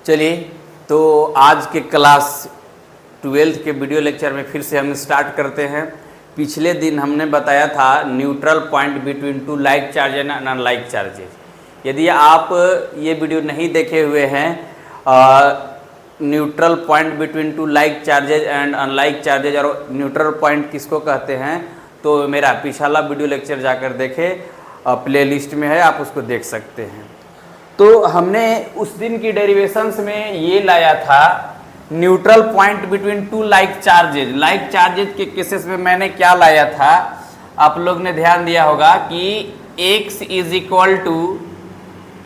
चलिए, तो आज के क्लास 12th के वीडियो लेक्चर में फिर से हम स्टार्ट करते हैं। पिछले दिन हमने बताया था neutral point between two like charge and unlike charges. यदि आप ये वीडियो नहीं देखे हुए हैं neutral point between two like charges and unlike charges और न्यूट्रल पॉइंट किसको कहते हैं, तो मेरा पिछला वीडियो लेक्चर जाकर देखें, प्लेलिस्ट में है, आप उसको देख सकते हैं। तो हमने उस दिन की डेरिवेशंस में ये लाया था neutral point between two like charges. Like charges के केसेस में मैंने क्या लाया था, आप लोग ने ध्यान दिया होगा कि x is equal to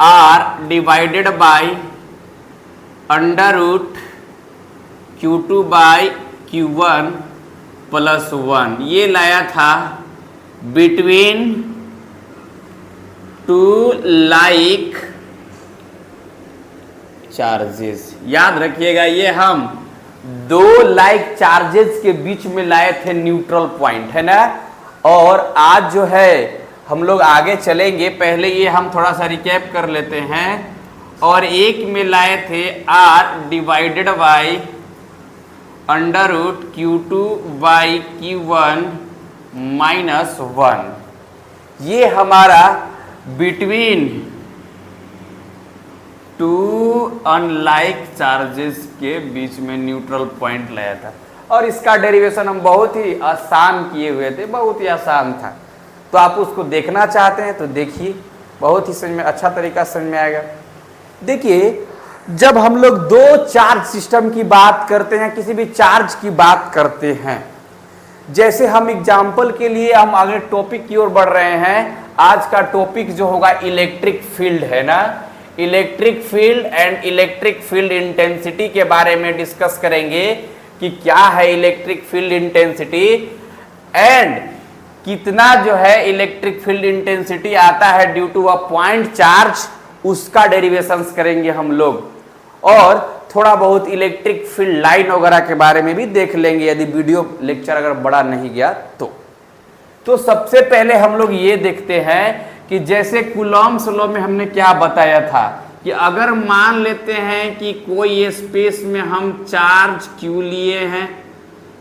r divided by under root Q2 by Q1 plus 1, ये लाया था बिटवीन टू लाइक चार्जेस। याद रखिएगा, ये हम दो लाइक चार्जेस के बीच में लाए थे न्यूट्रल पॉइंट, है ना। और आज जो है हम लोग आगे चलेंगे, पहले ये हम थोड़ा सा रिकैप कर लेते हैं। और एक में लाए थे r divided by under root Q2 by Q1 minus 1, ये हमारा बिटवीन टू अनलाइक चार्जेस के बीच में न्यूट्रल पॉइंट लाया था। और इसका डेरिवेशन हम बहुत ही आसान किए हुए थे, बहुत ही आसान था। तो आप उसको देखना चाहते हैं तो देखिए, बहुत ही समझ में अच्छा तरीका समझ में आएगा। देखिए, जब हम लोग दो चार्ज सिस्टम की बात करते हैं, किसी भी चार्ज की बात करते हैं, जैसे हम एग्जाम्पल के लिए हम आगे टॉपिक की ओर बढ़ रहे हैं। आज का टॉपिक जो होगा इलेक्ट्रिक फील्ड है ना, electric field and electric field intensity के बारे में डिस्कस करेंगे कि क्या है इलेक्ट्रिक फील्ड इंटेंसिटी एंड कितना जो है इलेक्ट्रिक फील्ड इंटेंसिटी आता है due to a point charge, उसका डेरिवेशंस करेंगे हम लोग। और थोड़ा बहुत इलेक्ट्रिक फील्ड लाइन वगैरह के बारे में भी देख लेंगे, यदि वीडियो लेक्चर अगर बड़ा नहीं गया तो सबसे पहले हम लोग ये देखते हैं कि जैसे कूलॉम्स लॉ में हमने क्या बताया था कि अगर मान लेते हैं कि कोई स्पेस में हम चार्ज Q लिए हैं,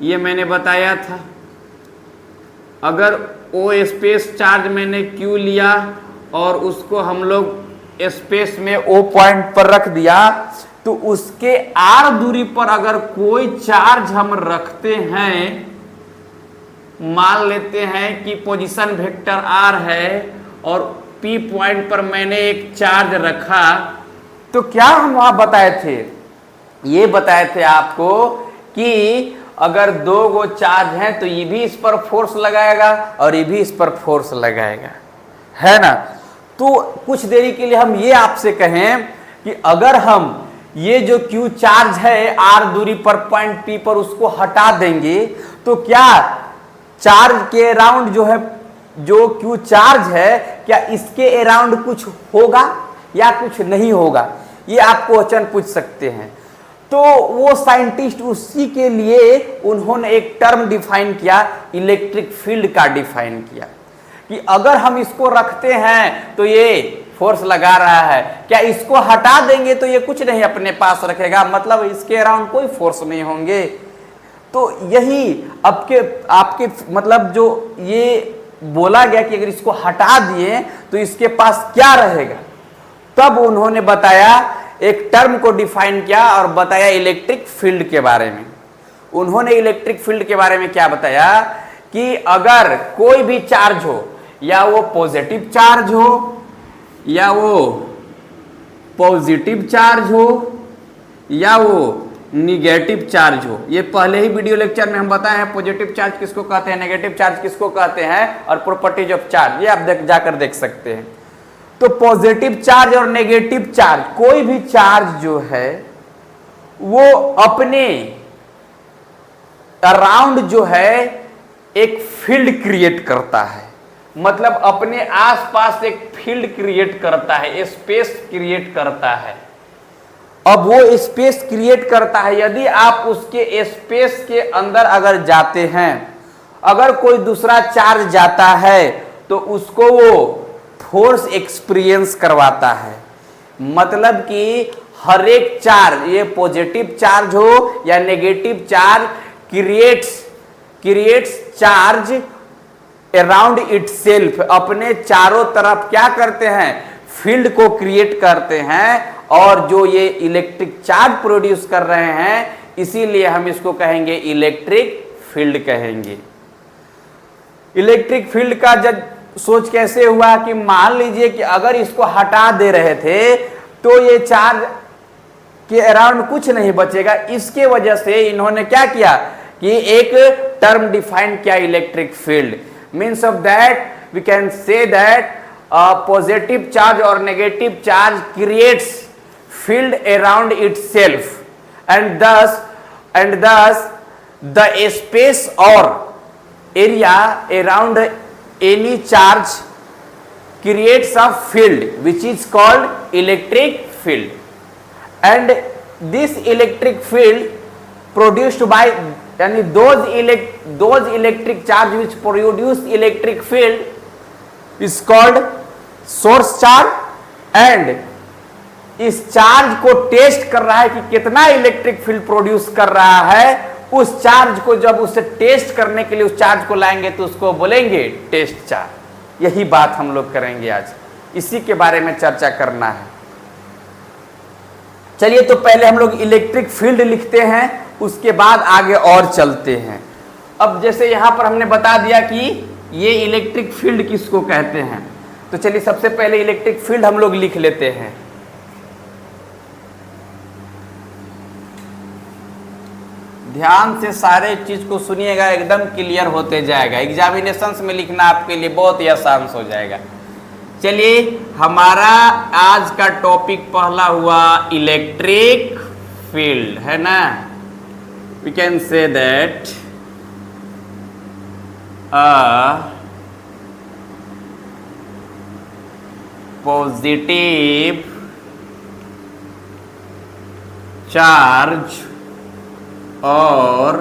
ये मैंने बताया था। अगर वो स्पेस चार्ज मैंने Q लिया और उसको हम लोग स्पेस में O पॉइंट पर रख दिया, तो उसके R दूरी पर अगर कोई चार्ज हम रखते हैं, मान लेते हैं कि पोजीशन वेक्टर R है और P पॉइंट पर मैंने एक चार्ज रखा, तो क्या हम वहां बताए थे, ये बताए थे आपको कि अगर दो गो चार्ज हैं तो ये भी इस पर फोर्स लगाएगा और ये भी इस पर फोर्स लगाएगा, है ना। तो कुछ देरी के लिए हम ये आपसे कहें कि अगर हम ये जो Q चार्ज है R दूरी पर पॉइंट P पर, उसको हटा देंगे, तो क्या चार्ज के अराउंड जो है, जो Q चार्ज है, क्या इसके अराउंड कुछ होगा या कुछ नहीं होगा, ये आप क्वेश्चन पूछ सकते हैं। तो वो साइंटिस्ट उसी के लिए उन्होंने एक टर्म डिफाइन किया, इलेक्ट्रिक फील्ड का डिफाइन किया कि अगर हम इसको रखते हैं तो ये फोर्स लगा रहा है, क्या इसको हटा देंगे तो ये कुछ नहीं अपने पास रखेगा, मतलब इसके अराउंड कोई फोर्स नहीं होंगे। तो यही आपके मतलब जो ये बोला गया कि अगर इसको हटा दिए तो इसके पास क्या रहेगा, तब उन्होंने बताया, एक टर्म को डिफाइन किया और बताया इलेक्ट्रिक फील्ड के बारे में। उन्होंने इलेक्ट्रिक फील्ड के बारे में क्या बताया कि अगर कोई भी चार्ज हो, या वो पॉजिटिव चार्ज हो या वो पॉजिटिव चार्ज हो या वो निगेटिव चार्ज हो, ये पहले ही वीडियो लेक्चर में हम बताए हैं पॉजिटिव चार्ज किसको कहते हैं, नेगेटिव चार्ज किसको कहते हैं, और प्रॉपर्टीज ऑफ चार्ज, ये आप जाकर देख सकते हैं। तो पॉजिटिव चार्ज और नेगेटिव चार्ज, कोई भी चार्ज जो है वो अपने अराउंड जो है एक फील्ड क्रिएट करता है, मतलब अपने आसपास एक फील्ड क्रिएट करता है, स्पेस क्रिएट करता है। अब वो स्पेस क्रिएट करता है, यदि आप उसके स्पेस के अंदर अगर जाते हैं, अगर कोई दूसरा चार्ज जाता है तो उसको वो फोर्स एक्सपीरियंस करवाता है। मतलब कि हर एक चार्ज, ये पॉजिटिव चार्ज हो या negative charge, creates charge around itself, अपने चारों तरफ क्या करते हैं, फील्ड को क्रिएट करते हैं, और जो ये इलेक्ट्रिक चार्ज प्रोड्यूस कर रहे हैं, इसीलिए हम इसको कहेंगे इलेक्ट्रिक फील्ड कहेंगे। इलेक्ट्रिक फील्ड का जब सोच कैसे हुआ कि मान लीजिए कि अगर इसको हटा दे रहे थे तो ये चार्ज के अराउंड कुछ नहीं बचेगा। इसके वजह से इन्होंने क्या किया कि एक टर्म डिफाइन किया electric field. Means of that we can say that positive charge और negative charge creates field around itself and thus the space or area around any charge creates a field which is called electric field, and this electric field produced by यानी those electric charge which produce electric field is called source charge, and इस charge को test कर रहा है कि कितना electric field produce कर रहा है। उस चार्ज को जब उसे टेस्ट करने के लिए उस चार्ज को लाएंगे तो उसको बोलेंगे टेस्ट चार्ज। यही बात हम लोग करेंगे आज, इसी के बारे में चर्चा करना है। चलिए तो पहले हम लोग इलेक्ट्रिक फील्ड लिखते हैं, उसके बाद आगे और चलते हैं। अब जैसे यहां पर हमने बता दिया कि ये इलेक्ट्रिक फील्ड किसको कहते हैं, तो चलिए सबसे पहले इलेक्ट्रिक फील्ड हम लोग लिख लेते हैं। ध्यान से सारे चीज को सुनिएगा, एकदम क्लियर होते जाएगा। एग्जामिनेशंस में लिखना आपके लिए बहुत ही आसान हो जाएगा। चलिए हमारा आज का टॉपिक पहला हुआ इलेक्ट्रिक फील्ड, है ना। We can say that positive charge और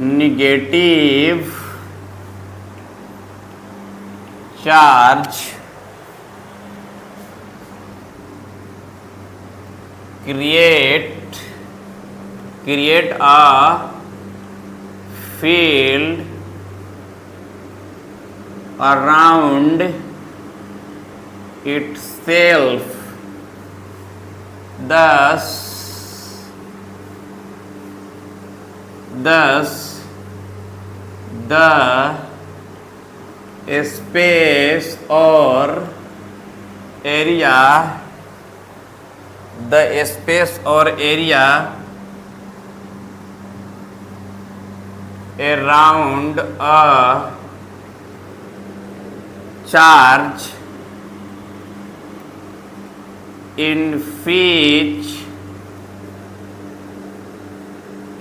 negative charge create a field around itself, thus the space or area around a charge in which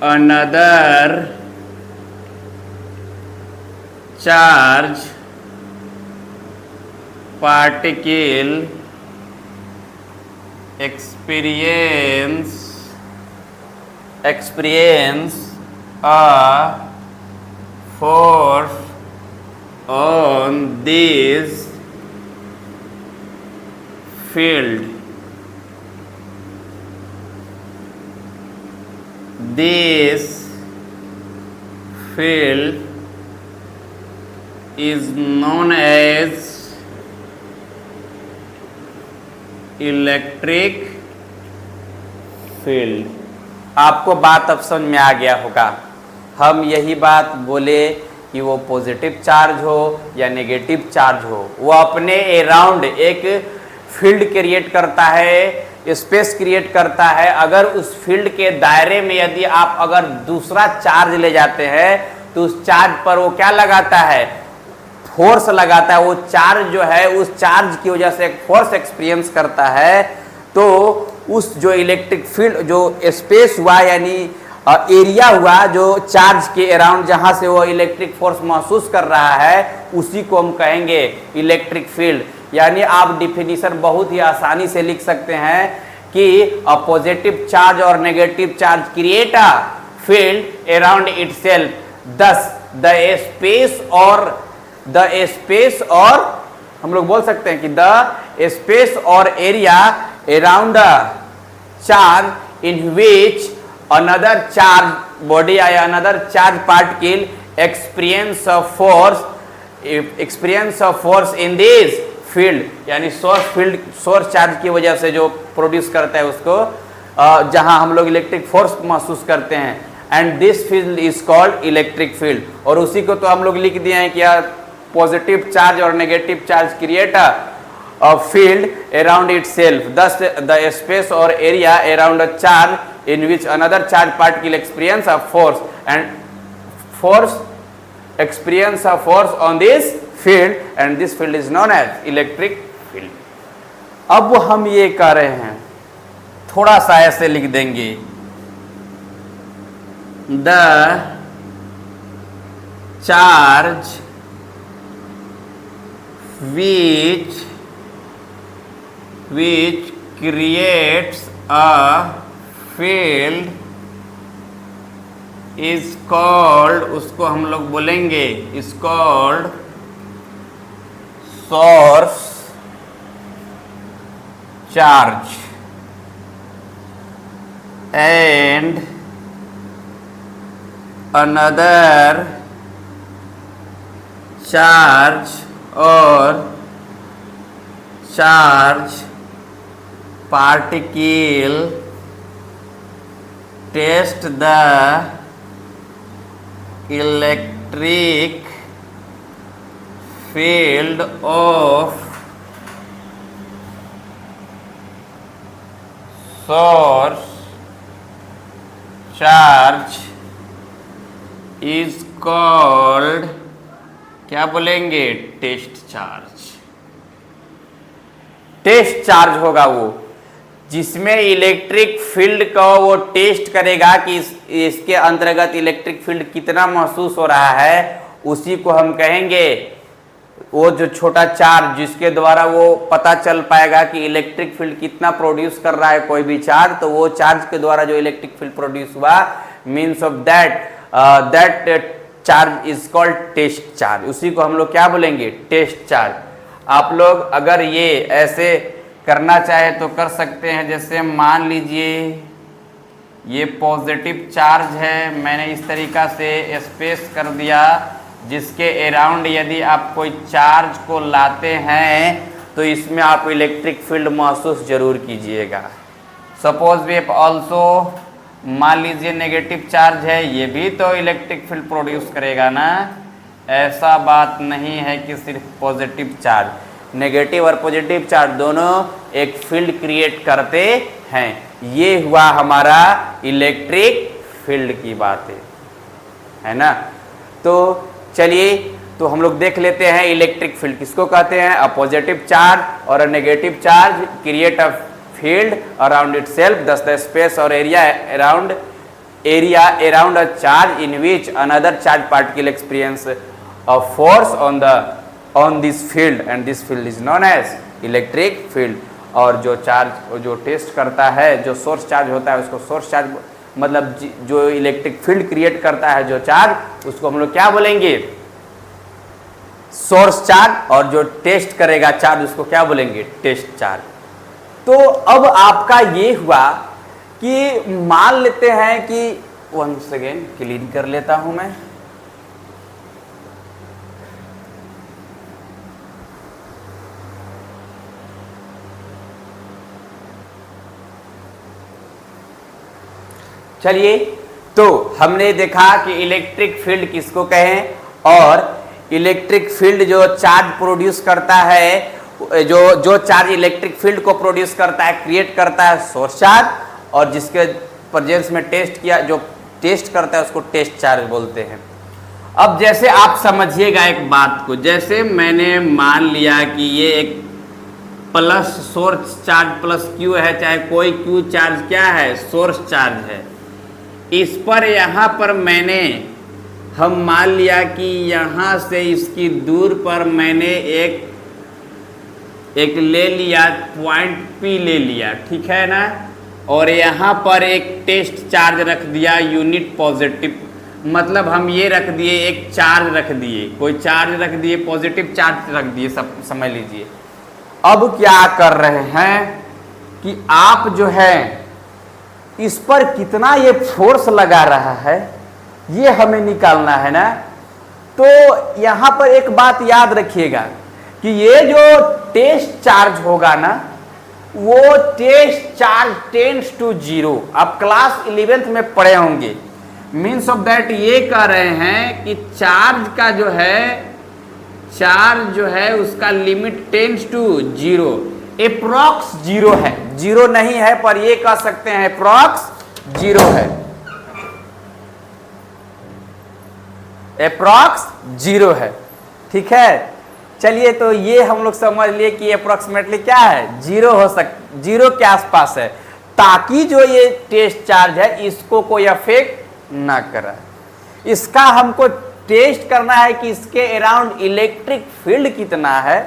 another charge particle experience a force on this field. This field is known as electric field. आपको बात अब समझ में आ गया होगा। हम यही बात बोले कि वो पॉजिटिव चार्ज हो या नेगेटिव चार्ज हो, वो अपने अराउंड एक फील्ड क्रिएट करता है, स्पेस क्रिएट करता है। अगर उस फील्ड के दायरे में यदि आप अगर दूसरा चार्ज ले जाते हैं तो उस चार्ज पर वो क्या लगाता है, फोर्स लगाता है। वो चार्ज जो है उस चार्ज की वजह से एक फोर्स एक्सपीरियंस करता है। तो उस जो इलेक्ट्रिक फील्ड जो स्पेस हुआ यानी एरिया हुआ जो चार्ज के अराउंड जहां से वो इलेक्ट्रिक फोर्स महसूस कर रहा है, उसी को हम कहेंगे इलेक्ट्रिक फील्ड। यानी आप डिफिनीशन बहुत ही आसानी से लिख सकते हैं कि अ पॉजिटिव चार्ज और negative charge create a field around itself, thus the space और हम लोग बोल सकते हैं कि द स्पेस और area around a charge in which another charge body or another charge particle experience of force in this field, यानी source charge की वजह से जो प्रोड्यूस करता है उसको जहां हम लोग इलेक्ट्रिक फोर्स महसूस करते हैं, and this field is called electric field. और उसी को तो हम लोग लिख दिए हैं क्या, पॉजिटिव चार्ज और negative charge create a field around itself, thus the space or area around a charge in which another charge particle experience a force on this field, and this field is known as electric field। अब हम ये कर रहे हैं, थोड़ा सा ऐसे लिख देंगे, the charge which creates a field is called, उसको हम लोग बोलेंगे is called source charge, and another charge or charge particle test the electric field of source charge is called, क्या बोलेंगे, टेस्ट चार्ज। टेस्ट चार्ज होगा वो जिसमें electric field का वो टेस्ट करेगा कि इसके अंतर्गत इलेक्ट्रिक फील्ड कितना महसूस हो रहा है, उसी को हम कहेंगे, वो जो छोटा चार्ज जिसके द्वारा वो पता चल पाएगा कि इलेक्ट्रिक फील्ड कितना प्रोड्यूस कर रहा है कोई भी चार्ज, तो वो चार्ज के द्वारा जो इलेक्ट्रिक फील्ड प्रोड्यूस हुआ means of that charge is called test charge. उसी को हम लोग क्या बोलेंगे, टेस्ट चार्ज। आप लोग अगर ये ऐसे करना चाहे तो कर सकते हैं, जैसे मान लीजिए ये पॉजिटिव चार्ज है, मैंने इस तरीका से स्पेस कर दिया जिसके अराउंड यदि आप कोई चार्ज को लाते हैं तो इसमें आप इलेक्ट्रिक फील्ड महसूस जरूर कीजिएगा। सपोज वे ऑल्सो, मान लीजिए नेगेटिव चार्ज है, ये भी तो इलेक्ट्रिक फील्ड प्रोड्यूस करेगा ना। ऐसा बात नहीं है कि सिर्फ पॉजिटिव चार्ज, नेगेटिव और पॉजिटिव चार्ज दोनों एक फील्ड क्रिएट करते हैं। ये हुआ हमारा इलेक्ट्रिक फील्ड की बातें, है ना। तो चलिए, तो हम लोग देख लेते हैं इलेक्ट्रिक फील्ड किसको कहते हैं। अ पॉजिटिव चार्ज और a negative charge create a field around itself, thus the space और area around a charge in which another charge particle experience a force on this field, and this field is known as electric field. और जो charge जो test करता है, जो source charge होता है, उसको सोर्स चार्ज मतलब जो इलेक्ट्रिक फील्ड क्रिएट करता है जो चार्ज, उसको हम लोग क्या बोलेंगे, सोर्स चार्ज। और जो टेस्ट करेगा चार्ज उसको क्या बोलेंगे, टेस्ट चार्ज। तो अब आपका ये हुआ कि मान लेते हैं कि, वन सेकेंड क्लीन कर लेता हूं मैं। चलिए, तो हमने देखा कि इलेक्ट्रिक फील्ड किसको कहें, और इलेक्ट्रिक फील्ड जो चार्ज प्रोड्यूस करता है, जो चार्ज इलेक्ट्रिक फील्ड को प्रोड्यूस करता है, क्रिएट करता है, सोर्स चार्ज। और जिसके प्रेजेंस में टेस्ट किया, जो टेस्ट करता है उसको टेस्ट चार्ज बोलते हैं। अब जैसे आप समझिएगा एक बात को, जैसे मैंने मान लिया कि ये एक plus source charge plus Q है, चाहे कोई क्यू चार्ज क्या है, सोर्स चार्ज है। इस पर यहाँ पर मैंने हम मान लिया कि यहाँ से इसकी दूर पर मैंने एक ले लिया, पॉइंट P ले लिया, ठीक है ना। और यहाँ पर एक टेस्ट चार्ज रख दिया, यूनिट पॉजिटिव, मतलब हम ये रख दिए, एक चार्ज रख दिए, कोई चार्ज रख दिए, पॉजिटिव चार्ज रख दिए, सब समझ लीजिए। अब क्या कर रहे हैं, कि आप जो है इस पर कितना ये फोर्स लगा रहा है, ये हमें निकालना है ना। तो यहां पर एक बात याद रखिएगा कि ये जो टेस्ट चार्ज होगा ना, वो टेस्ट चार्ज टेंड्स टू 0। आप क्लास 11th में पढ़े होंगे। मीन्स ऑफ दैट ये कह रहे हैं कि चार्ज का जो है उसका लिमिट टेंड्स टू 0। एप्रॉक्स 0 है, 0 नहीं है पर ये कह सकते हैं एप्रॉक्स 0 है, एप्रॉक्स 0 है। ठीक है, चलिए तो ये हम लोग समझ लिए कि अप्रोक्सीमेटली क्या है, 0 के आसपास है, ताकि जो ये टेस्ट चार्ज है इसको कोई अफेक्ट ना करा। इसका हमको टेस्ट करना है कि इसके अराउंड इलेक्ट्रिक फील्ड कितना है।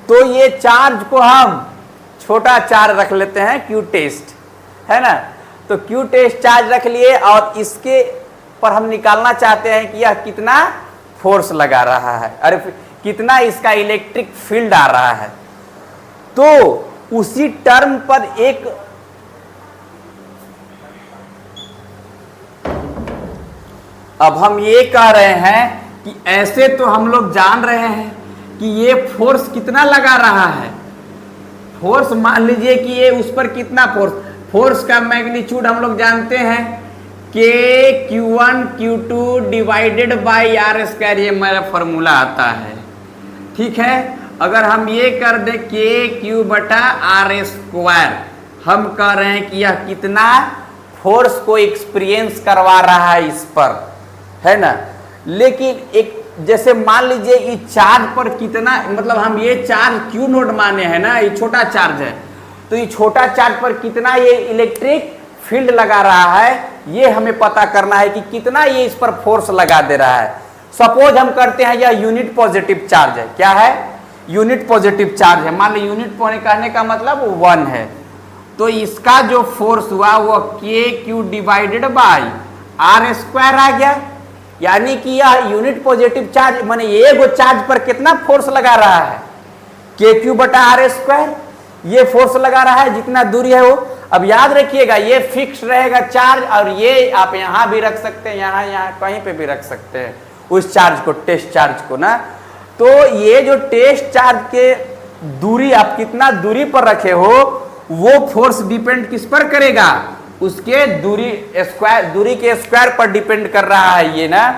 तो ये चार्ज को हम छोटा चार्ज रख लेते हैं, क्यू टेस्ट है ना। तो क्यू टेस्ट चार्ज रख लिए और इसके पर हम निकालना चाहते हैं कि यह कितना फोर्स लगा रहा है, अरे कितना इसका इलेक्ट्रिक फील्ड आ रहा है। तो उसी टर्म पर एक अब हम ये कह रहे हैं कि ऐसे तो हम लोग जान रहे हैं कि ये फोर्स कितना लगा रहा है। फोर्स मान लीजिए कि ये उस पर कितना फोर्स का मैग्नीट्यूड हम लोग जानते हैं, के Q1 Q2 divided by R square, ये मेरा फॉर्मूला आता है। ठीक है, अगर हम ये कर दे के क्यू बटा आर स्क्वायर, हम कह रहे हैं कि यह कितना फोर्स को एक्सपीरियंस करवा रहा है इस पर, है ना। लेकिन एक जैसे मान लीजिए इस चार्ज पर कितना, मतलब हम ये चार्ज क्यू नोट माने हैं ना, ये छोटा चार्ज है, तो ये छोटा चार्ज पर कितना ये इलेक्ट्रिक फील्ड लगा रहा है, ये हमें पता करना है कि कितना ये इस पर फोर्स लगा दे रहा है। सपोज हम करते हैं यह यूनिट पॉजिटिव चार्ज है, क्या है, यूनिट पॉजिटिव चार्ज है। मान लो यूनिट कहने का मतलब 1 है, तो इसका जो फोर्स हुआ वो के Q divided by R square आ गया। यानी कि यह यूनिट पॉजिटिव चार्ज माने ये चार्ज पर कितना फोर्स लगा रहा है, के क्यू बटा आर स्क्वायर, ये फोर्स लगा रहा है जितना दूरी है वो। अब याद रखिएगा ये फिक्स रहेगा चार्ज, और ये आप यहां भी रख सकते हैं, यहां कहीं पे भी रख सकते हैं उस चार्ज को, टेस्ट चार्ज को ना। तो ये जो टेस्ट चार्ज के दूरी आप कितना दूरी पर रखे हो, वो फोर्स डिपेंड किस पर करेगा, उसके दूरी के स्क्वायर पर डिपेंड कर रहा है ये ना।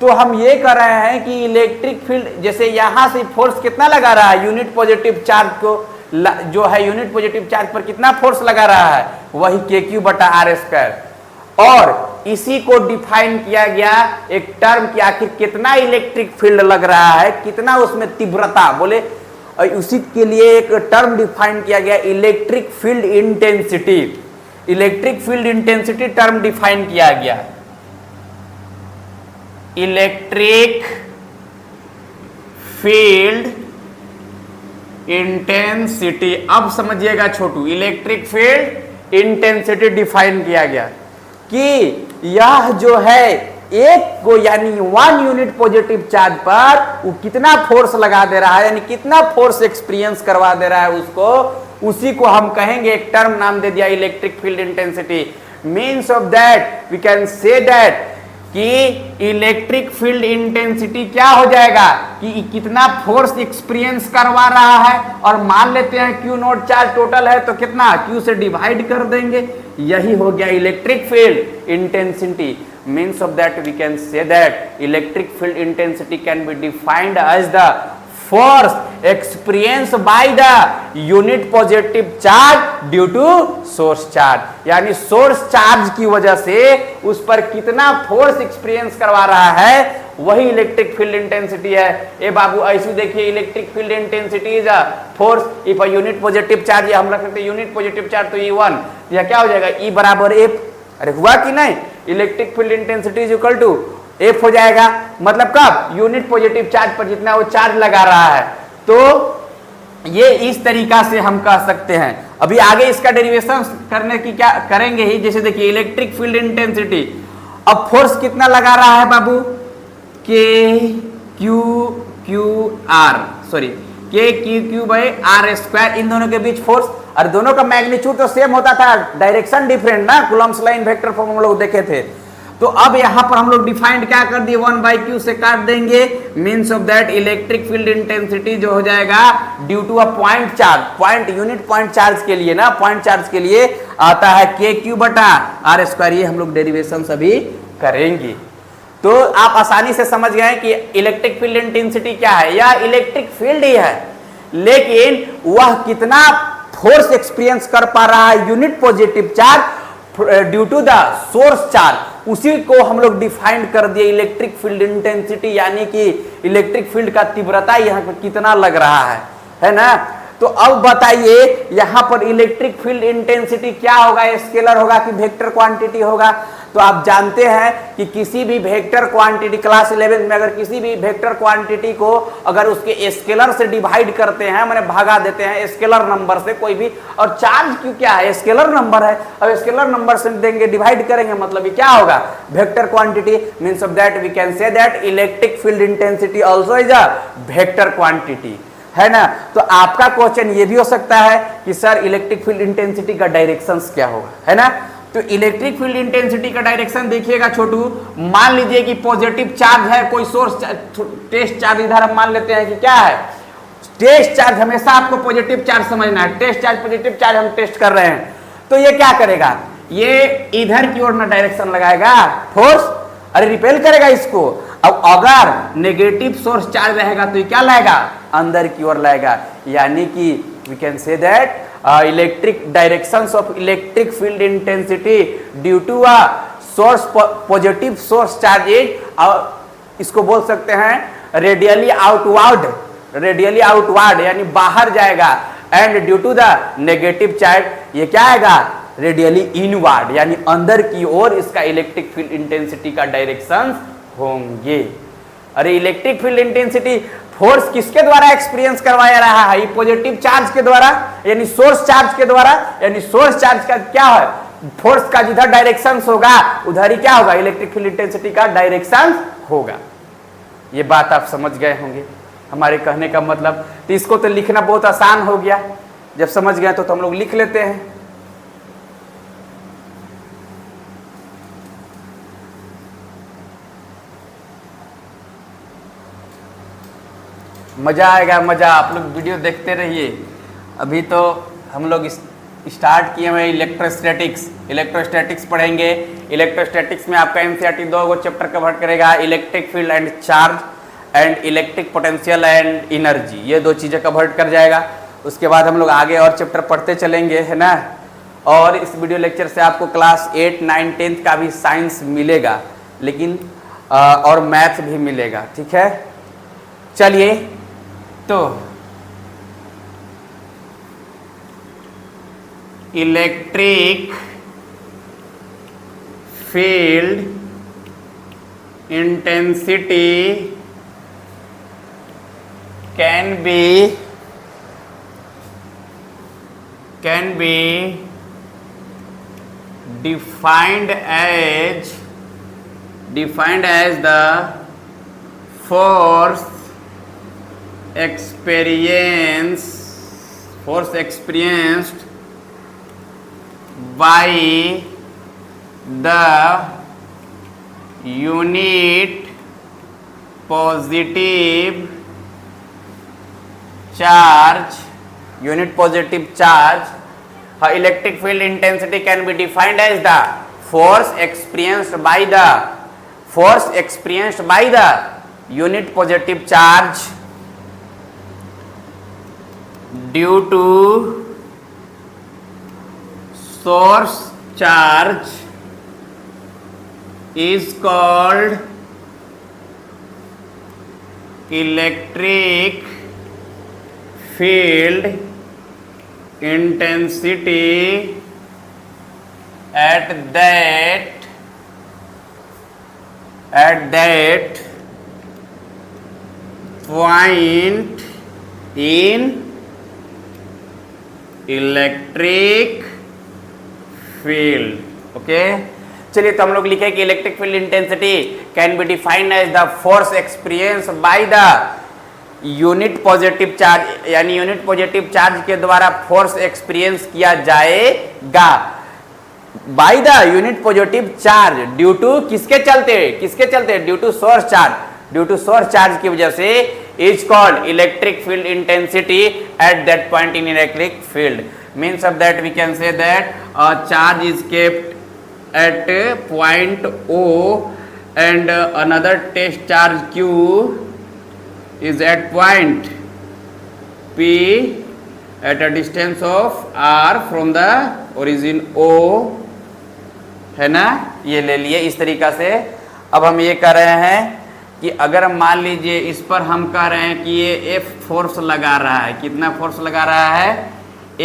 तो हम ये कर रहे हैं कि इलेक्ट्रिक फील्ड जैसे यहां से फोर्स कितना लगा रहा है, यूनिट पॉजिटिव चार्ज को जो है यूनिट पॉजिटिव चार्ज पर कितना फोर्स लगा रहा है, वही के क्यू बटा आर स्क्वायर। और इसी को डिफाइन किया गया एक टर्म कि आखिर कितना इलेक्ट्रिक फील्ड लग रहा है, कितना उसमें तीव्रता बोले, उसी के लिए एक टर्म डिफाइन किया गया electric field intensity. Electric field intensity term define किया गया, इलेक्ट्रिक फील्ड इंटेंसिटी। अब समझिएगा छोटू, इलेक्ट्रिक फील्ड इंटेंसिटी डिफाइन किया गया कि यह जो है एक को यानी 1 यूनिट पॉजिटिव चार्ज पर वो कितना फोर्स लगा दे रहा है, यानी कितना फोर्स एक्सपीरियंस करवा दे रहा है उसको, उसी को हम कहेंगे, एक टर्म नाम दे दिया electric field intensity. Means of that we can say that कि इलेक्ट्रिक फील्ड इंटेंसिटी क्या हो जाएगा कि कितना फोर्स एक्सपीरियंस करवा रहा है, और मान लेते हैं क्यू नोट चार्ज टोटल है तो कितना क्यू से डिवाइड कर देंगे, यही हो गया electric field intensity. Means of that we can say that electric field intensity can be defined as the force experienced by the unit positive charge due to source charge, यानी source charge की वजह से उस पर कितना force experience करवा रहा है, वही इलेक्ट्रिक फील्ड इंटेंसिटी है। ए बाबू ऐसे देखिए, electric field intensity is a force if a unit positive charge, हम रख सकते हैं यूनिट पॉजिटिव चार्ज तो E1, यह क्या हो जाएगा E बराबर F। अरे हुआ कि नहीं, electric field intensity is equal to F हो जाएगा, मतलब कब, यूनिट पॉजिटिव चार्ज पर जितना वो चार्ज लगा रहा है। तो ये इस तरीका से हम कह सकते हैं। अभी आगे इसका डेरिवेशन करने की क्या करेंगे ही, जैसे देखिए इलेक्ट्रिक फील्ड इंटेंसिटी, अब फोर्स कितना लगा रहा है बाबू, के क्यू आर के क्यू बाई आर स्क्वायर, इन दोनों के बीच फोर्स, और दोनों का मैग्नीट्यूड तो सेम होता था, डायरेक्शन डिफरेंट ना, कूलम्ब्स लाइन वेक्टर फॉर्म हम लोग देखे थे। तो अब यहां पर हम लोग डिफाइंड क्या कर दिए, 1/q से काट देंगे, means of that electric field intensity जो हो जाएगा due to a point charge, point unit point charge के लिए ना, पॉइंट चार्ज के लिए आता है के क्यू बटा आर स्क्वायर। ये हम लोग डेरिवेशन सभी करेंगे। तो आप आसानी से समझ गए कि इलेक्ट्रिक फील्ड इंटेंसिटी क्या है, या इलेक्ट्रिक फील्ड ही है, लेकिन वह कितना फोर्स एक्सपीरियंस कर पा रहा है unit positive charge due to the source charge, उसी को हम लोग डिफाइन कर दिए इलेक्ट्रिक फील्ड इंटेंसिटी, यानी कि इलेक्ट्रिक फील्ड का तीव्रता यहाँ पर कितना लग रहा है ना। तो अब बताइए यहां पर इलेक्ट्रिक फील्ड इंटेंसिटी क्या होगा, स्केलर होगा कि वेक्टर क्वांटिटी होगा। तो आप जानते हैं कि किसी भी वेक्टर क्वांटिटी, क्लास 11 में अगर किसी भी वेक्टर क्वांटिटी को अगर उसके स्केलर से डिवाइड करते हैं, माने भागा देते हैं स्केलर नंबर से कोई भी, और चार्ज क्यों क्या है, स्केलर नंबर है, अब स्केलर नंबर से देंगे डिवाइड करेंगे, मतलब ये क्या होगा, vector quantity. Means of that we can say that electric field intensity also is a vector quantity, है ना। तो आपका क्वेश्चन ये भी हो सकता है कि सर इलेक्ट्रिक फील्ड इंटेंसिटी का डायरेक्शंस क्या होगा, है ना। तो इलेक्ट्रिक फील्ड इंटेंसिटी का डायरेक्शन देखिएगा छोटू, मान लीजिए कि पॉजिटिव चार्ज है, कोई सोर्स टेस्ट चार्ज इधर हम मान लेते हैं कि क्या है, टेस्ट चार्ज, हमेशा आपको पॉजिटिव चार्ज समझना है, टेस्ट चार्ज पॉजिटिव चार्ज हम टेस्ट कर रहे हैं। तो ये क्या करेगा, ये इधर की ओर ना डायरेक्शन लगाएगा फोर्स, अरे रिपेल करेगा इसको। अब अगर नेगेटिव सोर्स चार्ज रहेगा तो ये क्या लाएगा, अंदर की ओर लाएगा, यानी कि we can say that electric directions of electric field intensity due to a source positive source charge, इसको बोल सकते हैं रेडियली आउटवर्ड, रेडियली आउटवर्ड यानी बाहर जाएगा, and due to the negative charge ये क्या आएगा, रेडियली इनवर्ड यानी अंदर की ओर इसका इलेक्ट्रिक फील्ड इंटेंसिटी का डायरेक्शन होंगे। अरे इलेक्ट्रिक फील्ड इंटेंसिटी फोर्स किसके द्वारा एक्सपीरियंस करवाया रहा है, पॉजिटिव चार्ज के द्वारा, यानी सोर्स चार्ज के द्वारा, यानी सोर्स चार्ज का क्या है, फोर्स का जिधर डायरेक्शन होगा उधर ही क्या होगा, इलेक्ट्रिक फील्ड इंटेंसिटी का डायरेक्शन होगा। ये बात आप समझ गए होंगे हमारे कहने का मतलब। तो इसको तो लिखना बहुत आसान हो गया, जब समझ गए तो हम लोग लिख लेते हैं। मजा आएगा, मजा, आप लोग वीडियो देखते रहिए। अभी तो हम लोग स्टार्ट किए हुए इलेक्ट्रोस्टैटिक्स, इलेक्ट्रोस्टैटिक्स पढ़ेंगे। इलेक्ट्रोस्टैटिक्स में आपका एनसीईआरटी 2 चैप्टर कवर करेगा, electric field and charge and electric potential and energy, ये 2 चीज़ें कवर कर जाएगा। उसके बाद हम लोग आगे और चैप्टर पढ़ते चलेंगे, है ना। और इस वीडियो लेक्चर से आपको क्लास 8, 9, 10 का भी साइंस मिलेगा, लेकिन और मैथ भी मिलेगा, ठीक है। चलिए तो electric field intensity can B defined as the force experienced by the unit positive charge, electric field intensity can be defined as the force experienced by the unit positive charge due to source charge is called electric field intensity at that point in electric field. Okay, चलिए तो हम लोग लिखे कि electric field intensity can be defined as the force experience by the unit positive charge यानी unit positive charge के द्वारा force experience किया जाएगा by the unit positive charge due to किसके चलते ड्यू टू सोर्स चार्ज की वजह से is called electric field intensity at that point in electric field means of that we can say that charge is kept at point O and another test charge Q is at point P at a distance of R from the origin O, है ना। ये ले लिए इस तरीका से। अब हम ये कह रहे हैं कि अगर मान लीजिए इस पर हम कह रहे हैं कि ये F फोर्स लगा रहा है, कितना फोर्स लगा रहा है,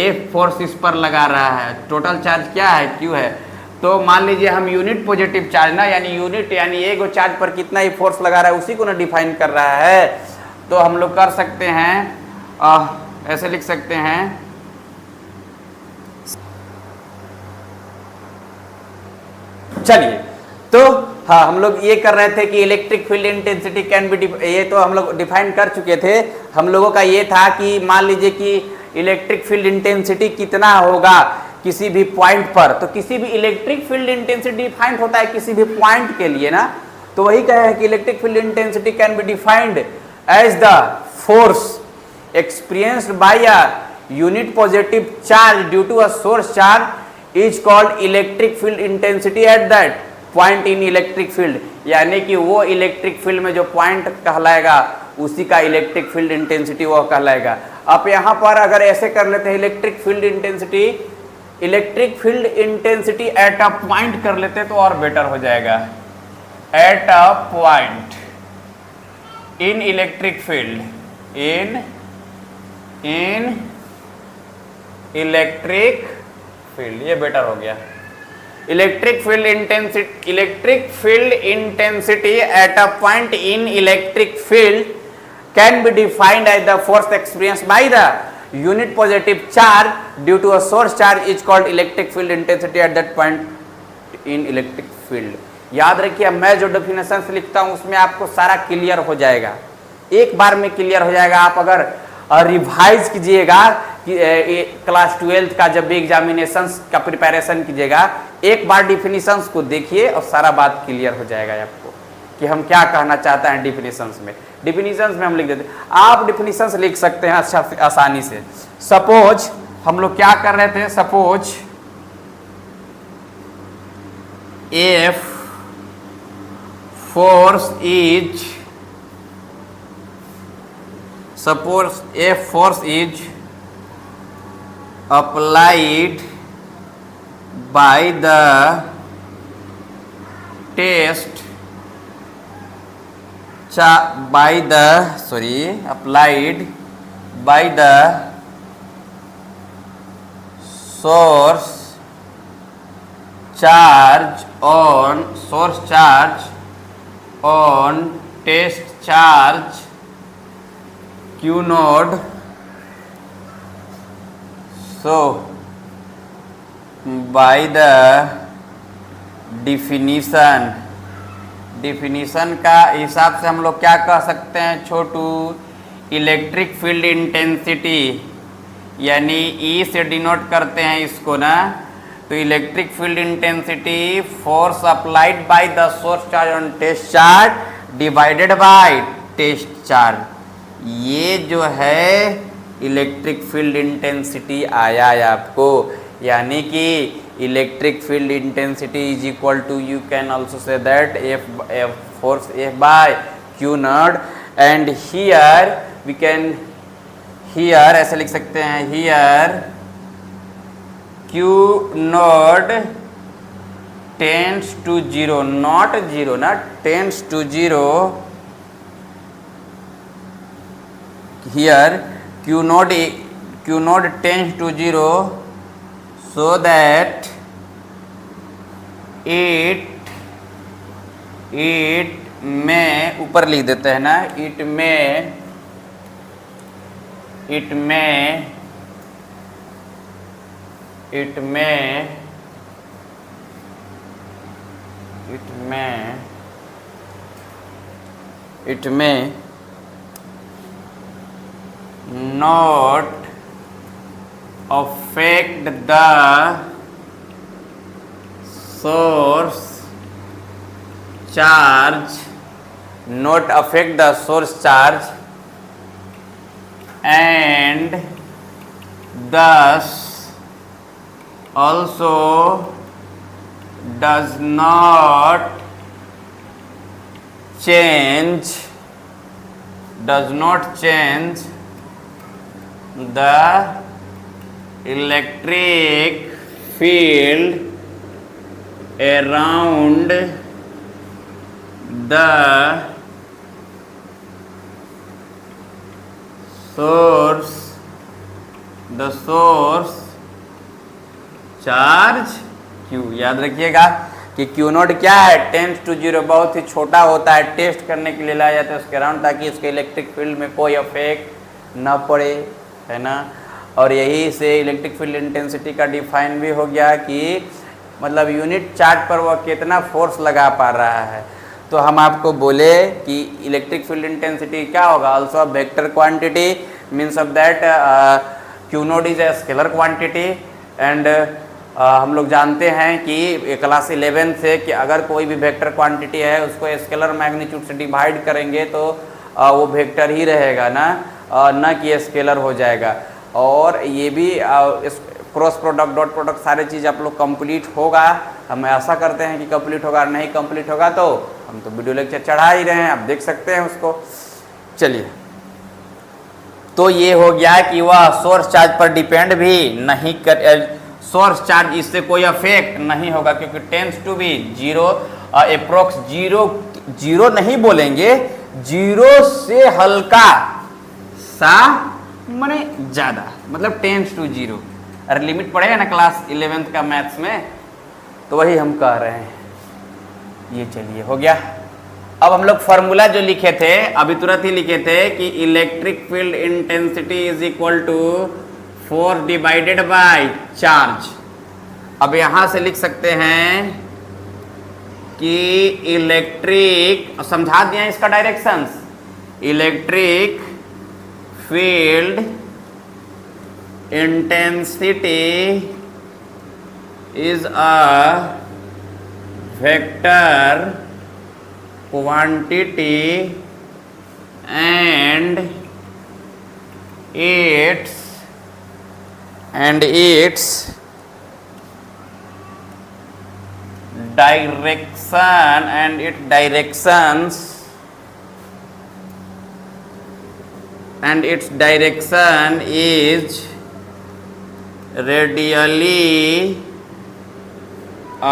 F फोर्स इस पर लगा रहा है, टोटल चार्ज क्या है, Q है। तो मान लीजिए हम यूनिट पॉजिटिव चार्ज ना यानी एक चार्ज पर कितना ही फोर्स लगा रहा है उसी को ना डिफाइन कर रहा है। तो हम लोग कर सकते हैं ऐसे लिख सकते हैं, चलिए तो हाँ हम लोग ये कर रहे थे कि electric field intensity can B, ये तो हम लोग डिफाइन कर चुके थे। हम लोगों का ये था कि मान लीजिए कि इलेक्ट्रिक फील्ड इंटेंसिटी कितना होगा किसी भी पॉइंट पर, तो किसी भी इलेक्ट्रिक फील्ड इंटेंसिटी डिफाइंड होता है किसी भी पॉइंट के लिए ना। तो वही कहे हैं कि electric field intensity can be defined as the force experienced by a unit positive charge due to a source charge is called electric field intensity at that point in electric field, यानी कि वो electric field में जो point कहलाएगा उसी का electric field intensity वो कहलाएगा। अब यहाँ पर अगर ऐसे कर लेते हैं electric field intensity at a point कर लेते तो और बेटर हो जाएगा। At a point in electric field in electric field, ये बेटर हो गया। Electric field intensity at a point in electric field can be defined as the force experienced by the unit positive charge due to a source charge is called electric field intensity at that point in electric field। याद रखिए मैं जो definition से लिखता हूं उसमें आपको सारा क्लियर हो जाएगा, एक बार में क्लियर हो जाएगा। आप अगर रिवाइज कीजिएगा कि क्लास 12 का जब भी एग्जामिनेशन का प्रिपरेशन कीजिएगा, एक बार डिफिनीशंस को देखिए और सारा बात क्लियर हो जाएगा आपको कि हम क्या कहना चाहते हैं डिफिनीशंस में। डिफिनीशंस में हम लिख देते हैं, आप डिफिनीशंस लिख सकते हैं अच्छा आसानी से। सपोज हम लोग क्या कर रहे थे, suppose F force is applied by the test applied by the source charge on test charge Q node। So by the definition का हिसाब से हम लोग क्या कह सकते हैं छोटू, इलेक्ट्रिक फील्ड इंटेंसिटी यानी E से डिनोट करते हैं इसको ना। तो electric field intensity force applied by the source charge on test charge divided by test charge, ये जो है इलेक्ट्रिक फील्ड इंटेंसिटी आया है आपको। यानी कि electric field intensity is equal to, you can also say that F force F बाय Q naught, and here we can ऐसे लिख सकते हैं, here Q naught tends to zero, naught zero ना, tends to zero. Here Q naught tends to zero so that it में ऊपर लिख देते हैं ना, it may not affect the source charge, not affect the source charge, and thus also does not change the electric field around the source charge Q। याद रखिएगा कि Q note क्या है, टेंस टू जीरो, बहुत ही छोटा होता है, test करने के लिए लाया जाता है उसके अराउंड, ताकि उसके इलेक्ट्रिक फील्ड में कोई इफेक्ट ना पड़े, है ना। और यही से इलेक्ट्रिक फील्ड इंटेंसिटी का डिफाइन भी हो गया कि मतलब यूनिट चार्ज पर वह कितना फोर्स लगा पा रहा है। तो हम आपको बोले कि इलेक्ट्रिक फील्ड इंटेंसिटी क्या होगा, also a vector quantity, means of that Q note is a scalar quantity. And हम लोग जानते हैं कि क्लास 11 से कि अगर कोई भी वेक्टर क्वांटिटी है उसको स्केलर मैग्नीट्यूड से डिवाइड करेंगे तो वो वेक्टर ही रहेगा ना, न कि स्केलर हो जाएगा। और ये भी क्रॉस प्रोडक्ट, डॉट प्रोडक्ट, सारी चीज़ आप लोग कंप्लीट होगा, हम ऐसा करते हैं कि कंप्लीट होगा, नहीं कंप्लीट होगा तो हम तो वीडियो लेक्चर चढ़ा ही रहे हैं, आप देख सकते हैं उसको। चलिए, तो ये हो गया कि वह सोर्स चार्ज पर डिपेंड भी नहीं कर, सोर्स चार्ज इससे कोई अफेक्ट नहीं होगा, क्योंकि tends to be zero, approx zero नहीं बोलेंगे, जीरो से हल्का सा माने ज़्यादा, मतलब टेंस टू जीरो। अरे लिमिट पड़ेगा ना क्लास 11th का मैथ्स में, तो वही हम कह रहे हैं। ये चलिए हो गया। अब हम लोग फॉर्मूला जो लिखे थे अभी तुरंत ही लिखे थे कि electric field intensity is equal to force divided by charge. अब यहां से लिख सकते हैं कि इलेक्ट्रिक, समझा दिया इसका directions, electric field intensity is a vector quantity and its direction and its direction is radially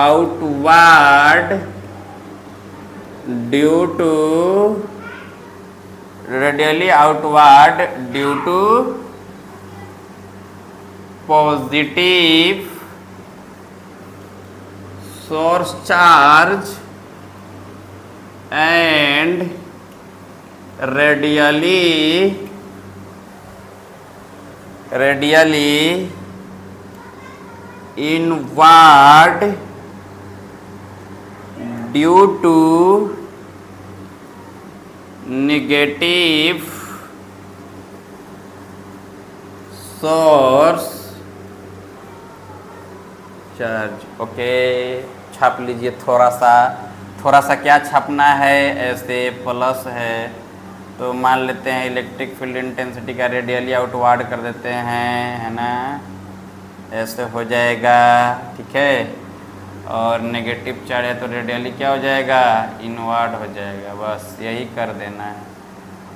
outward due to positive source charge and radially inward due to negative source charge. Okay, छाप लीजिए थोड़ा सा क्या छापना है, ऐसे plus है तो मान लेते हैं इलेक्ट्रिक फील्ड इंटेंसिटी का रेडियली आउटवर्ड कर देते हैं, है ना, ऐसे हो जाएगा, ठीक है। और नेगेटिव चार्ज है तो रेडियली क्या हो जाएगा, इनवर्ड हो जाएगा, बस यही कर देना है।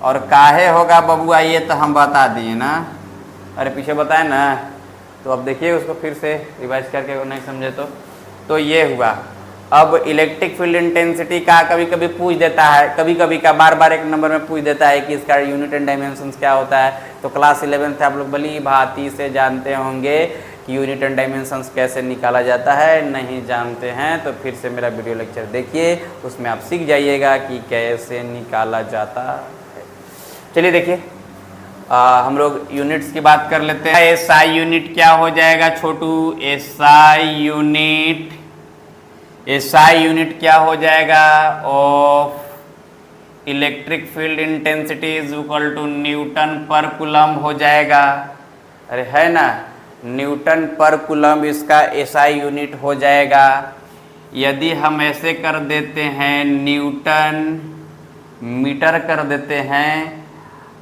और काहे होगा बबुआ ये तो हम बता दिए ना, अरे पीछे बताए ना, तो अब देखिए उसको फिर से रिवाइज करके अगर नहीं समझे तो ये हुआ। अब इलेक्ट्रिक फील्ड इंटेंसिटी का कभी कभी पूछ देता है, कभी कभी का बार एक नंबर में पूछ देता है कि इसका यूनिट एंड डायमेंशंस क्या होता है। तो क्लास 11 से आप लोग भली भांति से जानते होंगे कि यूनिट एंड डायमेंशंस कैसे निकाला जाता है, नहीं जानते हैं तो फिर से मेरा वीडियो लेक्चर देखिए, उसमें आप सीख जाइएगा कि कैसे निकाला जाता है। चलिए देखिए, हम लोग यूनिट्स की बात कर लेते हैं। एसआई यूनिट क्या हो जाएगा छोटू, एसआई यूनिट क्या हो जाएगा, of electric field intensity is equal to newton per coulomb हो जाएगा। अरे है ना, न्यूटन पर कूलम इसका एसआई यूनिट हो जाएगा। यदि हम ऐसे कर देते हैं, न्यूटन मीटर कर देते हैं,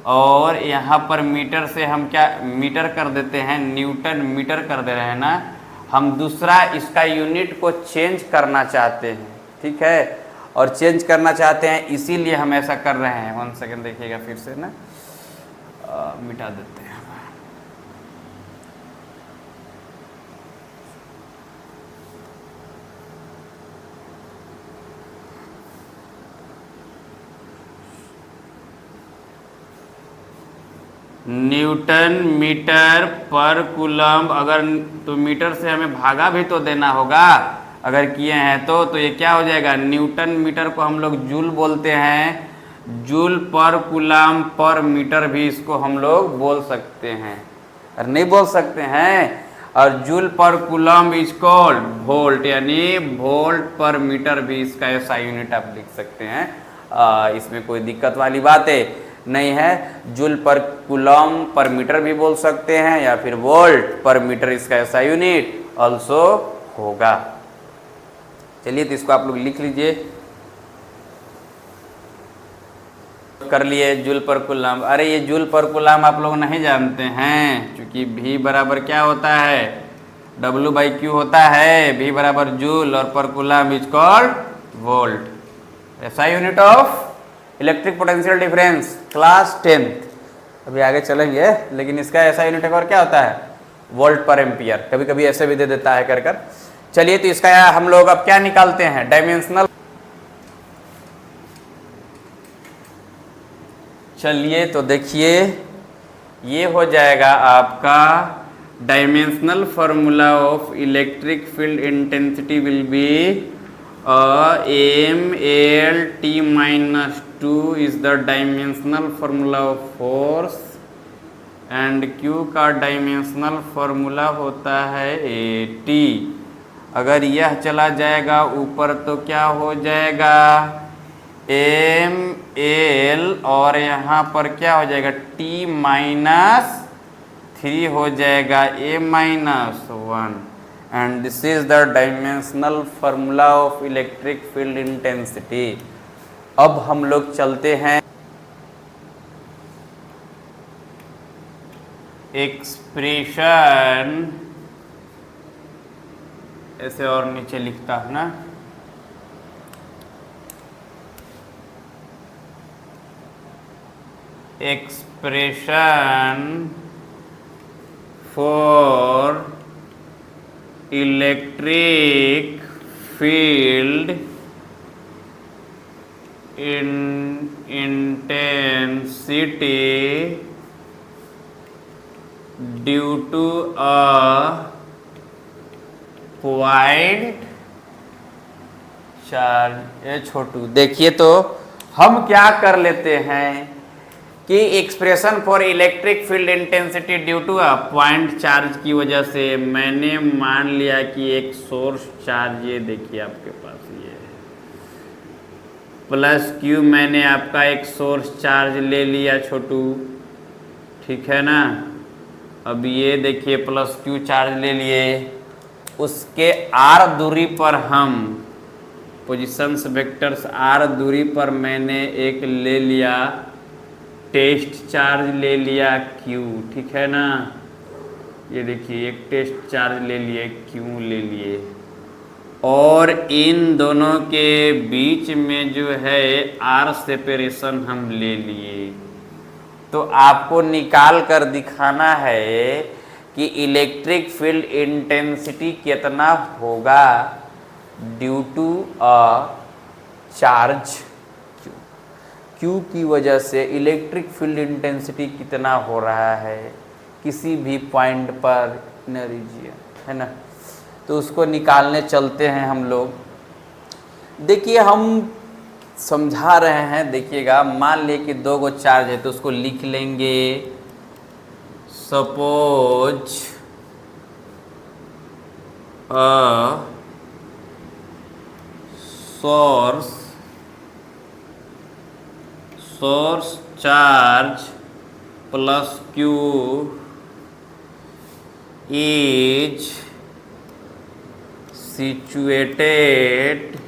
और यहाँ पर मीटर से हम क्या मीटर कर देते हैं, न्यूटन मीटर कर दे रहे हैं ना, हम दूसरा इसका यूनिट को चेंज करना चाहते हैं, ठीक है, और चेंज करना चाहते हैं, इसीलिए हम ऐसा कर रहे हैं। 1 सेकेंड देखिएगा फिर से ना, मिटा देते हैं। न्यूटन मीटर पर कूलम, अगर तो मीटर से हमें भागा भी तो देना होगा, अगर किए हैं तो ये क्या हो जाएगा, न्यूटन मीटर को हम लोग जूल बोलते हैं, जूल पर कूलम पर मीटर भी इसको हम लोग बोल सकते हैं, और नहीं बोल सकते हैं। और जूल पर कूलम इज कॉल्ड वोल्ट, यानी वोल्ट पर मीटर भी इसका ऐसा यूनिट आप लिख सकते हैं। इसमें कोई दिक्कत वाली बात है नहीं है। जूल पर कूलम पर मीटर भी बोल सकते हैं, या फिर वोल्ट पर मीटर इसका ऐसा यूनिट ऑल्सो होगा। चलिए तो इसको आप लोग लिख लीजिए, कर लिए जूल पर कूलम। अरे ये जूल पर कूलम आप लोग नहीं जानते हैं, क्योंकि V बराबर क्या होता है, W/Q होता है, V बराबर जूल और पर कूलम इज कॉल्ड वोल्ट। ऐसा unit of electric potential difference, class 10th। अभी आगे चलेंगे, लेकिन इसका ऐसा यूनिट और क्या होता है, वोल्ट पर एम्पियर, कभी कभी ऐसे भी दे देता है कर कर। चलिए तो इसका हम लोग अब क्या निकालते हैं, डायमेंशनल। चलिए तो देखिए, ये हो जाएगा आपका dimensional formula of electric field intensity will be MLT-2 is the dimensional formula of force, and Q का डायमेंशनल फॉर्मूला होता है AT। अगर यह चला जाएगा ऊपर तो क्या हो जाएगा, ML, और यहाँ पर क्या हो जाएगा, T-3 हो जाएगा, A-1, and this is the dimensional formula of electric field intensity। अब हम लोग चलते हैं एक्सप्रेशन, ऐसे और नीचे लिखता हूं ना, expression for electric field intensity due to a point charge. ये छोटू देखिए, तो हम क्या कर लेते हैं कि expression for electric field intensity due to a point charge की वजह से मैंने मान लिया कि एक सोर्स चार्ज, ये देखिए आपके पास ये प्लस Q, मैंने आपका एक सोर्स चार्ज ले लिया छोटू, ठीक है ना। अब ये देखिए प्लस Q चार्ज ले लिए, उसके R दूरी पर हम पोजिशंस वेक्टर्स R दूरी पर मैंने एक ले लिया टेस्ट चार्ज ले लिया Q, ठीक है ना। ये देखिए एक टेस्ट चार्ज ले लिए, Q ले लिए, और इन दोनों के बीच में जो है R सेपरेशन हम ले लिए। तो आपको निकाल कर दिखाना है कि इलेक्ट्रिक फील्ड इंटेंसिटी कितना होगा due to a charge Q की वजह से इलेक्ट्रिक फील्ड इंटेंसिटी कितना हो रहा है किसी भी पॉइंट पर इन रीजियन, है ना। तो उसको निकालने चलते हैं हम लोग। देखिए हम समझा रहे हैं, देखिएगा, मान लिए कि 2 गो चार्ज है तो उसको लिख लेंगे, suppose a source source charge plus q is situated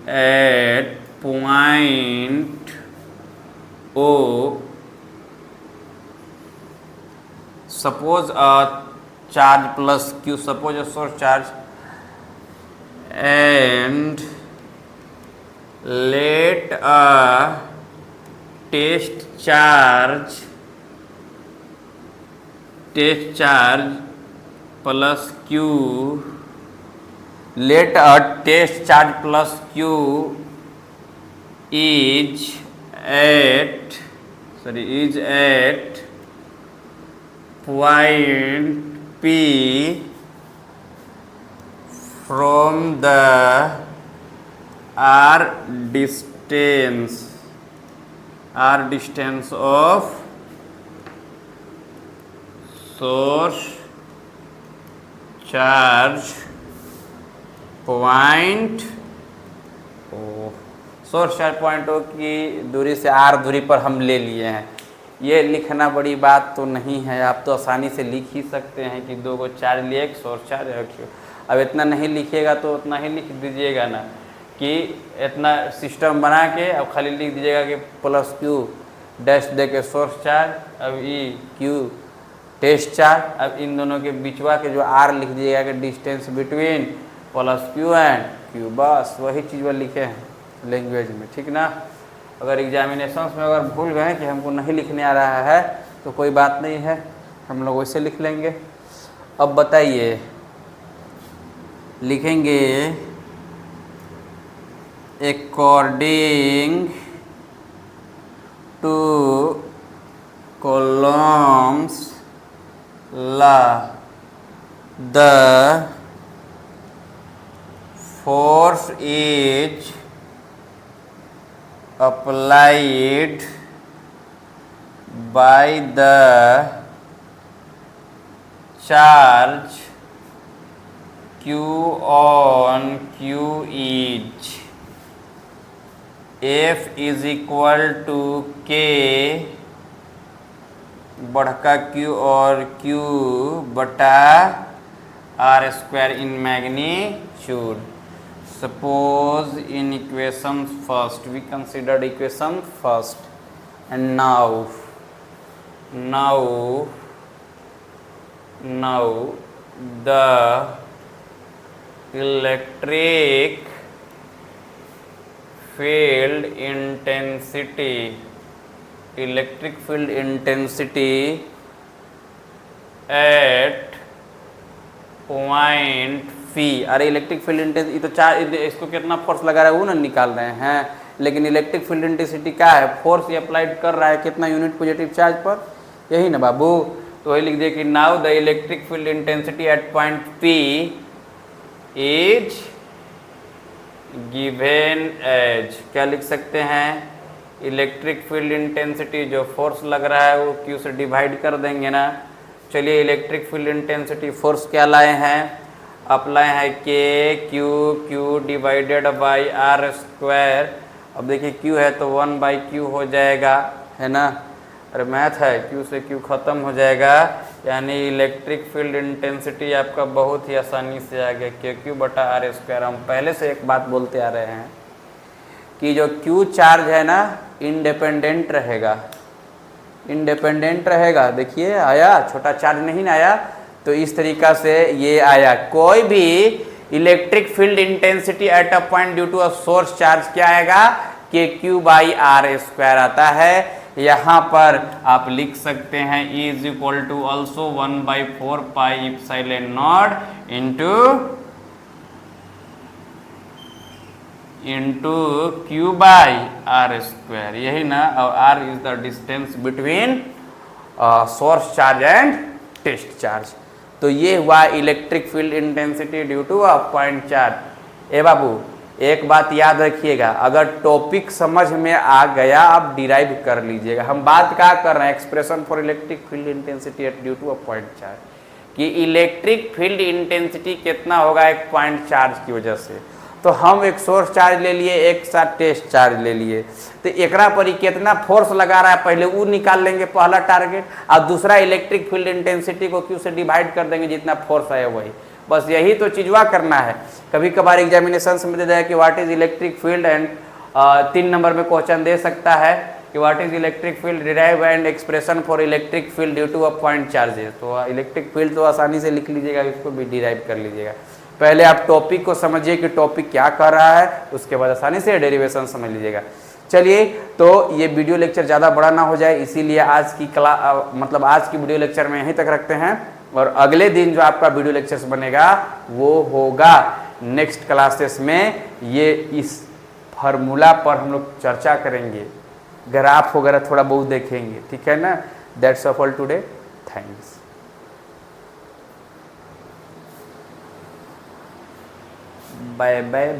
at point O. Suppose a charge plus q, suppose a source charge, and let a test charge plus q, let a test charge plus q is at point P from the r distance of source charge point O. Source charge point O की दूरी से r दूरी पर हम ले लिए हैं। ये लिखना बड़ी बात तो नहीं है, आप तो आसानी से लिख ही सकते हैं कि दो को चार्ज लिए, एक सोर्स चार्ज है। अब इतना नहीं लिखिएगा तो उतना ही लिख दीजिएगा ना कि इतना सिस्टम बना के अब खाली लिख दीजिएगा कि प्लस क्यू डैश दे के सोर्स चार्ज, अब ई क्यू टेस्ट चार्ज, अब इन दोनों के बीचवा के जो आर लिख दीजिएगा कि distance between plus Q and Q, बस वही चीज़ वो लिखे हैं लैंग्वेज में, ठीक ना। अगर एग्जामिनेशंस में अगर भूल गए कि हमको नहीं लिखने आ रहा है तो कोई बात नहीं है, हम लोग वैसे लिख लेंगे। अब बताइए, लिखेंगे according to Coulomb's law the force is applied by the charge q on q is F is equal to k बढ़का q और q बटा r square in magnitude. Suppose in equation first, we considered equation first, and now the electric field intensity at point P। अरे electric field intensity तो charge, इसको कितना force लगा रहा है वो ना निकाल रहे हैं, लेकिन इलेक्ट्रिक फील्ड इंटेंसिटी क्या है, फोर्स ये अप्लाइड कर रहा है कितना यूनिट पॉजिटिव चार्ज पर, यही ना बाबू। तो वही लिख दिए कि now the electric field intensity at point P is given as, क्या लिख सकते हैं, इलेक्ट्रिक फील्ड इंटेंसिटी जो फोर्स लग रहा है वो Q से डिवाइड कर देंगे ना। चलिए इलेक्ट्रिक फील्ड इंटेंसिटी फोर्स क्या लाए हैं, अप्लाई है के Q divided by R square. अब देखिए क्यू है तो 1/q हो जाएगा, है ना। अरे मैथ है, क्यू से क्यू खत्म हो जाएगा, यानी इलेक्ट्रिक फील्ड इंटेंसिटी आपका बहुत ही आसानी से आ गया के क्यू बटा आर स्क्वायर। हम पहले से एक बात बोलते आ रहे हैं कि जो क्यू चार्ज है ना इंडिपेंडेंट रहेगा, देखिए आया, छोटा चार्ज नहीं ना आया, तो इस तरीका से ये आया। कोई भी electric field intensity at a point due to a source charge क्या आएगा, के क्यू बाई आर स्क्वायर आता है। यहाँ पर आप लिख सकते हैं E is equal to also 1/4 pi epsilon naught into Q by R square, यही ना। और R is the distance between source charge and test charge. तो ये हुआ electric field intensity due to a point charge. ए बाबू एक बात याद रखिएगा, अगर टॉपिक समझ में आ गया आप डिराइव कर लीजिएगा। हम बात क्या कर रहे हैं, expression for electric field intensity at due to a point charge, कि इलेक्ट्रिक फील्ड इंटेंसिटी कितना होगा एक पॉइंट चार्ज की वजह से। तो हम एक सोर्स चार्ज ले लिए, एक साथ टेस्ट चार्ज ले लिए, तो एकरा पर ही कितना फोर्स लगा रहा है पहले वो निकाल लेंगे पहला टारगेट, और दूसरा इलेक्ट्रिक फील्ड इंटेंसिटी को Q से डिवाइड कर देंगे, जितना फोर्स है वही। बस यही तो चीजवा करना है। कभी कभार एग्जामिनेशन में दे दिया कि what is electric field, and 3 number में क्वेश्चन दे सकता है कि what is electric field, derive and expression for electric field due to a point charges. तो इलेक्ट्रिक फील्ड तो आसानी से लिख लीजिएगा, इसको भी डिराइव कर लीजिएगा। पहले आप टॉपिक को समझिए कि टॉपिक क्या कर रहा है, उसके बाद आसानी से डेरिवेशन समझ लीजिएगा। चलिए, तो ये वीडियो लेक्चर ज़्यादा बड़ा ना हो जाए, इसीलिए आज की मतलब आज की वीडियो लेक्चर में यहीं तक रखते हैं, और अगले दिन जो आपका वीडियो लेक्चर्स बनेगा वो होगा नेक्स्ट क्लासेस में। ये इस फार्मूला पर हम लोग चर्चा करेंगे, ग्राफ वगैरह थोड़ा बहुत देखेंगे, ठीक है ना। That's all today, thanks. Bye bye.